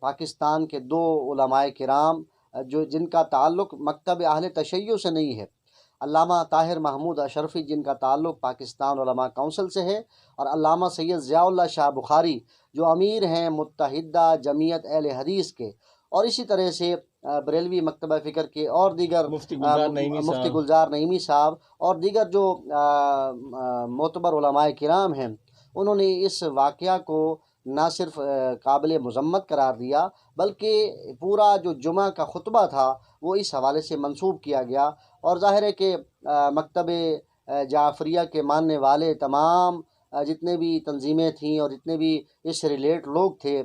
پاکستان کے دو علماء کرام جن کا تعلق مکتب اہل تشیع سے نہیں ہے، علامہ طاہر محمود اشرفی جن کا تعلق پاکستان علماء کونسل سے ہے، اور علامہ سید ضیاء اللہ شاہ بخاری جو امیر ہیں متحدہ جمعیت اہل حدیث کے، اور اسی طرح سے بریلوی مکتبہ فکر کے اور دیگر مفتی گلزار نعیمی صاحب اور دیگر جو معتبر علماء کرام ہیں، انہوں نے اس واقعہ کو نہ صرف قابل مذمت قرار دیا بلکہ پورا جو جمعہ کا خطبہ تھا وہ اس حوالے سے منسوب کیا گیا، اور ظاہر ہے کہ مکتب جعفریہ کے ماننے والے تمام جتنے بھی تنظیمیں تھیں اور جتنے بھی اس سے ریلیٹ لوگ تھے،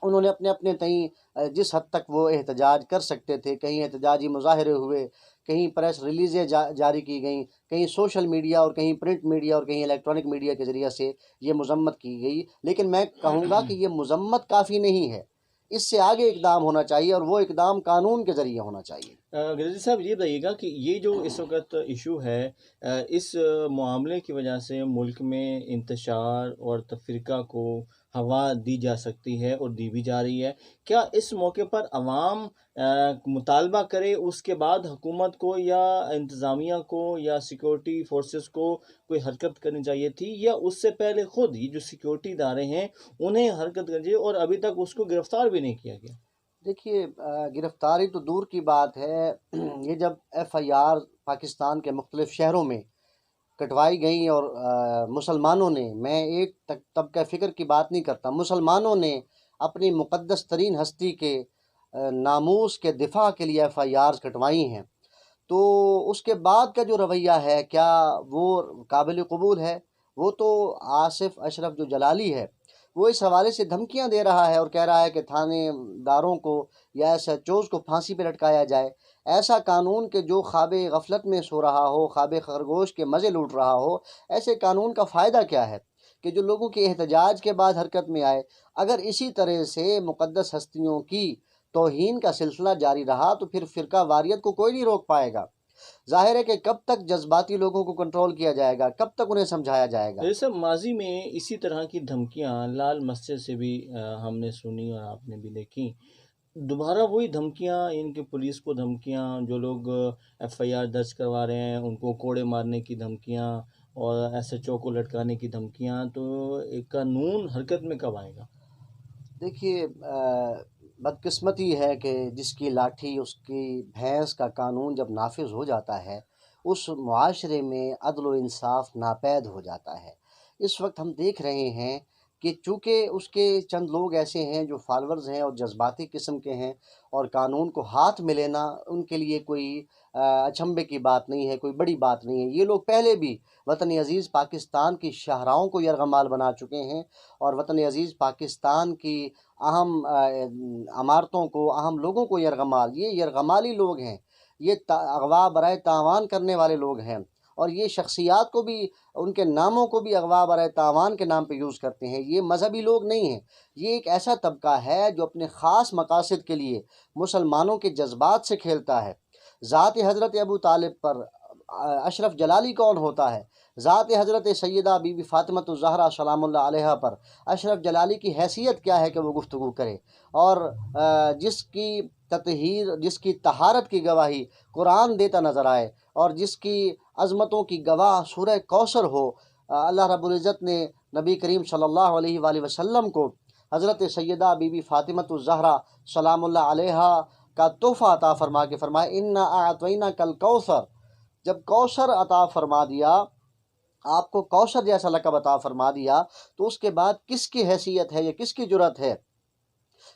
انہوں نے اپنے اپنے تئیں جس حد تک وہ احتجاج کر سکتے تھے، کہیں احتجاجی مظاہرے ہوئے، کہیں پریس ریلیزیں جاری کی گئیں، کہیں سوشل میڈیا اور کہیں پرنٹ میڈیا اور کہیں الیکٹرانک میڈیا کے ذریعے سے یہ مذمت کی گئی، لیکن میں کہوں گا کہ یہ مذمت کافی نہیں ہے، اس سے آگے اقدام ہونا چاہیے، اور وہ اقدام قانون کے ذریعے ہونا چاہیے۔ غازی صاحب یہ بتائیے گا کہ یہ جو اس وقت ایشو ہے، اس معاملے کی وجہ سے ملک میں انتشار اور تفرقہ کو ہوا دی جا سکتی ہے اور دی بھی جا رہی ہے، کیا اس موقع پر عوام مطالبہ کرے اس کے بعد حکومت کو یا انتظامیہ کو یا سیکورٹی فورسز کو کوئی حرکت کرنی چاہیے تھی، یا اس سے پہلے خود یہ جو سیکورٹی ادارے ہیں انہیں حرکت کرنی چاہیے اور ابھی تک اس کو گرفتار بھی نہیں کیا گیا؟ دیکھیے، گرفتاری تو دور کی بات ہے، یہ جب ایف آئی آر پاکستان کے مختلف شہروں میں کٹوائی گئیں اور مسلمانوں نے، میں ایک طبقہ فکر کی بات نہیں کرتا، مسلمانوں نے اپنی مقدس ترین ہستی کے ناموس کے دفاع کے لیے ایف آئی آرز کٹوائی ہیں، تو اس کے بعد کا جو رویہ ہے کیا وہ قابل قبول ہے؟ وہ تو آصف اشرف جو جلالی ہے وہ اس حوالے سے دھمکیاں دے رہا ہے اور کہہ رہا ہے کہ تھانے داروں کو یا ایس ایچ اوز کو پھانسی پہ لٹکایا جائے۔ ایسا قانون کہ جو خواب غفلت میں سو رہا ہو، خواب خرگوش کے مزے لوٹ رہا ہو، ایسے قانون کا فائدہ کیا ہے کہ جو لوگوں کے احتجاج کے بعد حرکت میں آئے؟ اگر اسی طرح سے مقدس ہستیوں کی توہین کا سلسلہ جاری رہا تو پھر فرقہ واریت کو کوئی نہیں روک پائے گا۔ ظاہر ہے کہ کب تک جذباتی لوگوں کو کنٹرول کیا جائے گا، کب تک انہیں سمجھایا جائے گا؟ جیسے ماضی میں اسی طرح کی دھمکیاں لال مسجد سے بھی ہم نے سنی اور آپ نے بھی دیکھی، دوبارہ وہی دھمکیاں، ان کے پولیس کو دھمکیاں، جو لوگ ایف آئی آر درج کروا رہے ہیں ان کو کوڑے مارنے کی دھمکیاں اور ایس ایچ او کو لٹکانے کی دھمکیاں، تو ایک قانون حرکت میں کب آئے گا؟ دیکھیے، بدقسمتی ہے کہ جس کی لاٹھی اس کی بھینس کا قانون جب نافذ ہو جاتا ہے اس معاشرے میں عدل و انصاف ناپید ہو جاتا ہے۔ اس وقت ہم دیکھ رہے ہیں کہ چونکہ اس کے چند لوگ ایسے ہیں جو فالورز ہیں اور جذباتی قسم کے ہیں، اور قانون کو ہاتھ میں لینا ان کے لیے کوئی اچنبھے کی بات نہیں ہے، کوئی بڑی بات نہیں ہے۔ یہ لوگ پہلے بھی وطن عزیز پاکستان کی شاہراہوں کو یرغمال بنا چکے ہیں، اور وطن عزیز پاکستان کی اہم عمارتوں کو، اہم لوگوں کو یرغمال، یہ یرغمالی لوگ ہیں، یہ اغوا برائے تاوان کرنے والے لوگ ہیں، اور یہ شخصیات کو بھی، ان کے ناموں کو بھی اغوا برائے تاوان کے نام پہ یوز کرتے ہیں۔ یہ مذہبی لوگ نہیں ہیں، یہ ایک ایسا طبقہ ہے جو اپنے خاص مقاصد کے لیے مسلمانوں کے جذبات سے کھیلتا ہے۔ ذات حضرت ابو طالب پر اشرف جلالی کون ہوتا ہے؟ ذات حضرت سیدہ بی بی فاطمۃ الزہرا سلام اللہ علیہا پر اشرف جلالی کی حیثیت کیا ہے کہ وہ گفتگو کرے؟ اور جس کی تطہیر، جس کی طہارت کی گواہی قرآن دیتا نظر آئے، اور جس کی عظمتوں کی گواہ سورہ کوثر ہو، اللہ رب العزت نے نبی کریم صلی اللہ علیہ وآلہ وسلم کو حضرت سیدہ بی بی فاطمۃ الزہرا سلام اللہ علیہا کا تحفہ عطا فرما کے فرمایا انا اعطیناک الکوثر۔ جب کوثر عطا فرما دیا، آپ کو کوثر جیسا لقب عطا فرما دیا، تو اس کے بعد کس کی حیثیت ہے یا کس کی جرأت ہے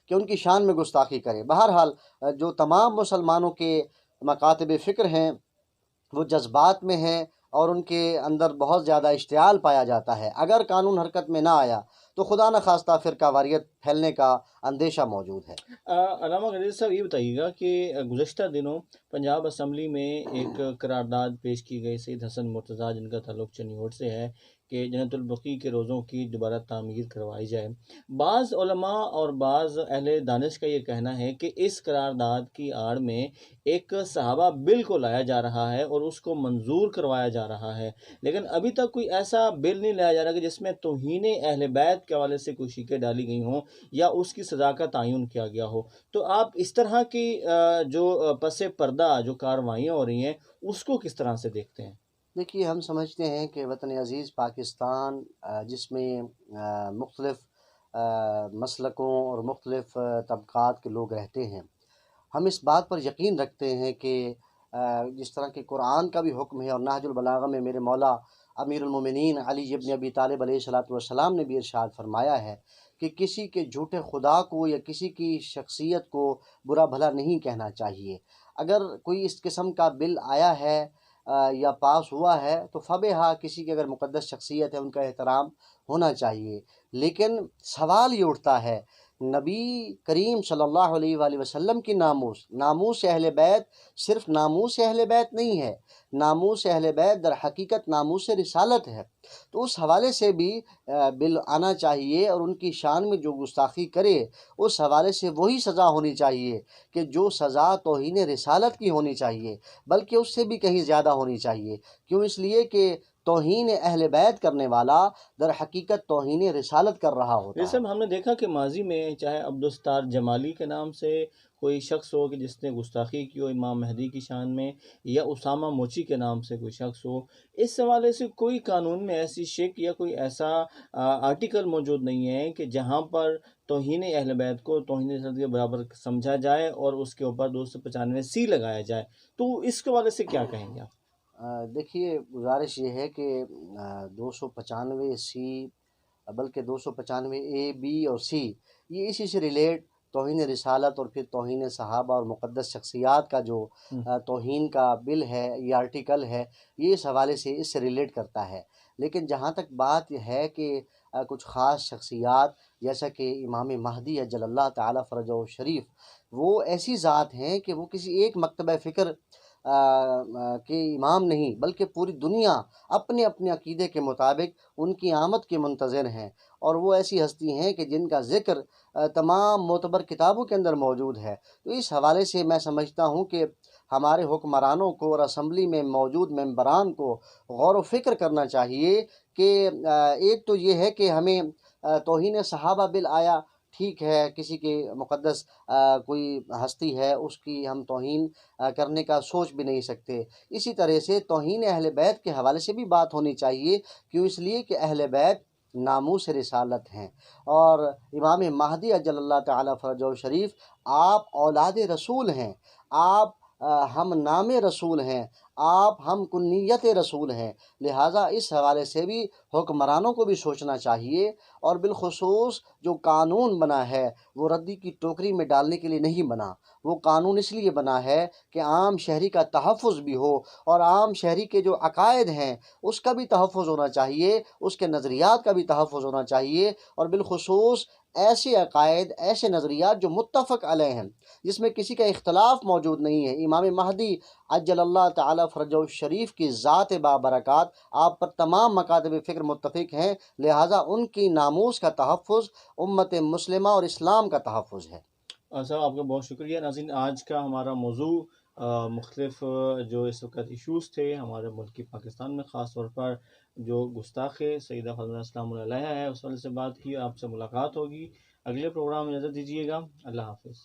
کہ ان کی شان میں گستاخی کرے؟ بہرحال جو تمام مسلمانوں کے مکاتب فکر ہیں وہ جذبات میں ہیں اور ان کے اندر بہت زیادہ اشتعال پایا جاتا ہے۔ اگر قانون حرکت میں نہ آیا تو خدا نخواستہ فرقہ واریت پھیلنے کا اندیشہ موجود ہے۔ علامہ غنی صاحب یہ بتائیے گا کہ گزشتہ دنوں پنجاب اسمبلی میں ایک قرارداد پیش کی گئی سید حسن مرتضیٰ جن کا تعلق چنیوٹ سے ہے کہ جنت البقیع کے روزوں کی دوبارہ تعمیر کروائی جائے۔ بعض علماء اور بعض اہل دانش کا یہ کہنا ہے کہ اس قرارداد کی آڑ میں ایک صحابہ بل کو لایا جا رہا ہے اور اس کو منظور کروایا جا رہا ہے، لیکن ابھی تک کوئی ایسا بل نہیں لایا جا رہا کہ جس میں توہین اہل بیت کے حوالے سے کوئی شیکیں ڈالی گئی ہوں یا اس کی سزا کا تعین کیا گیا ہو، تو آپ اس طرح کی جو پس پردہ جو کارروائیاں ہو رہی ہیں اس کو کس طرح سے دیکھتے ہیں؟ دیکھیے، ہم سمجھتے ہیں کہ وطن عزیز پاکستان جس میں مختلف مسلکوں اور مختلف طبقات کے لوگ رہتے ہیں، ہم اس بات پر یقین رکھتے ہیں کہ جس طرح کہ قرآن کا بھی حکم ہے، اور نہج البلاغہ میں میرے مولا امیر المومنین علی ابن ابی طالب علیہ الصلاۃ والسلام نے بھی ارشاد فرمایا ہے کہ کسی کے جھوٹے خدا کو یا کسی کی شخصیت کو برا بھلا نہیں کہنا چاہیے۔ اگر کوئی اس قسم کا بل آیا ہے یا پاس ہوا ہے تو فبہا، کسی کی اگر مقدس شخصیت ہے ان کا احترام ہونا چاہیے، لیکن سوال یہ اٹھتا ہے، نبی کریم صلی اللہ علیہ وآلہ وسلم کی ناموس اہل بیت صرف ناموس اہل بیت نہیں ہے، ناموس اہل بیت در حقیقت ناموس رسالت ہے، تو اس حوالے سے بھی بل آنا چاہیے، اور ان کی شان میں جو گستاخی کرے اس حوالے سے وہی سزا ہونی چاہیے کہ جو سزا توہین رسالت کی ہونی چاہیے، بلکہ اس سے بھی کہیں زیادہ ہونی چاہیے۔ کیوں؟ اس لیے کہ توہین اہل بیت کرنے والا در حقیقت توہین رسالت کر رہا ہوتا جیسے ہے۔ ہم نے دیکھا کہ ماضی میں چاہے عبدالستار جمالی کے نام سے کوئی شخص ہو کہ جس نے گستاخی کی ہو امام مہدی کی شان میں، یا اسامہ موچی کے نام سے کوئی شخص ہو، اس حوالے سے کوئی قانون میں ایسی شک یا کوئی ایسا آرٹیکل موجود نہیں ہے کہ جہاں پر توہین اہل بیت کو توہین رسالت کے برابر سمجھا جائے اور اس کے اوپر 295 لگایا جائے، تو اس کے حوالے سے کیا کہیں گے آپ؟ دیکھیے، گزارش یہ ہے کہ 295 بلکہ 295 بی اور سی، یہ اسی سے ریلیٹ توہین رسالت اور پھر توہین صحابہ اور مقدس شخصیات کا جو توہین کا بل ہے، یہ آرٹیکل ہے، یہ اس حوالے سے اس سے ریلیٹ کرتا ہے۔ لیکن جہاں تک بات یہ ہے کہ کچھ خاص شخصیات جیسا کہ امام مہدی اجل اللہ تعالی فرجہ شریف، وہ ایسی ذات ہیں کہ وہ کسی ایک مکتبہ فکر کے امام نہیں، بلکہ پوری دنیا اپنے اپنے عقیدے کے مطابق ان کی آمد کے منتظر ہیں، اور وہ ایسی ہستی ہیں کہ جن کا ذکر تمام معتبر کتابوں کے اندر موجود ہے۔ تو اس حوالے سے میں سمجھتا ہوں کہ ہمارے حکمرانوں کو اور اسمبلی میں موجود ممبران کو غور و فکر کرنا چاہیے کہ ایک تو یہ ہے کہ ہمیں توہین صحابہ بل آیا، ٹھیک ہے، کسی کے مقدس کوئی ہستی ہے اس کی ہم توہین کرنے کا سوچ بھی نہیں سکتے۔ اسی طرح سے توہین اہل بیت کے حوالے سے بھی بات ہونی چاہیے، کیوں؟ اس لیے کہ اہل بیت ناموس رسالت ہیں، اور امام مہدی اجل اللہ تعالی فرجہ شریف، آپ اولاد رسول ہیں، آپ ہم نام رسول ہیں، آپ ہم کنیت رسول ہیں، لہٰذا اس حوالے سے بھی حکمرانوں کو بھی سوچنا چاہیے، اور بالخصوص جو قانون بنا ہے وہ ردی کی ٹوکری میں ڈالنے کے لیے نہیں بنا، وہ قانون اس لیے بنا ہے کہ عام شہری کا تحفظ بھی ہو، اور عام شہری کے جو عقائد ہیں اس کا بھی تحفظ ہونا چاہیے، اس کے نظریات کا بھی تحفظ ہونا چاہیے، اور بالخصوص ایسے عقائد، ایسے نظریات جو متفق علیہ ہیں، جس میں کسی کا اختلاف موجود نہیں ہے۔ امام مہدی عجل اللہ تعالی فرجہ شریف کی ذات بابرکات آپ پر تمام مکاتب فکر متفق ہیں، لہٰذا ان کی ناموس کا تحفظ امت مسلمہ اور اسلام کا تحفظ ہے۔ صاحب آپ کا بہت شکریہ۔ ناظرین، آج کا ہمارا موضوع مختلف جو اس وقت ایشوز تھے ہمارے ملک پاکستان میں، خاص طور پر جو گستاخ سیدہ فاطمہ السلام علیہ ہے، اس والے سے بات کی۔ آپ سے ملاقات ہوگی اگلے پروگرام میں، اجازت دیجیے گا، اللہ حافظ۔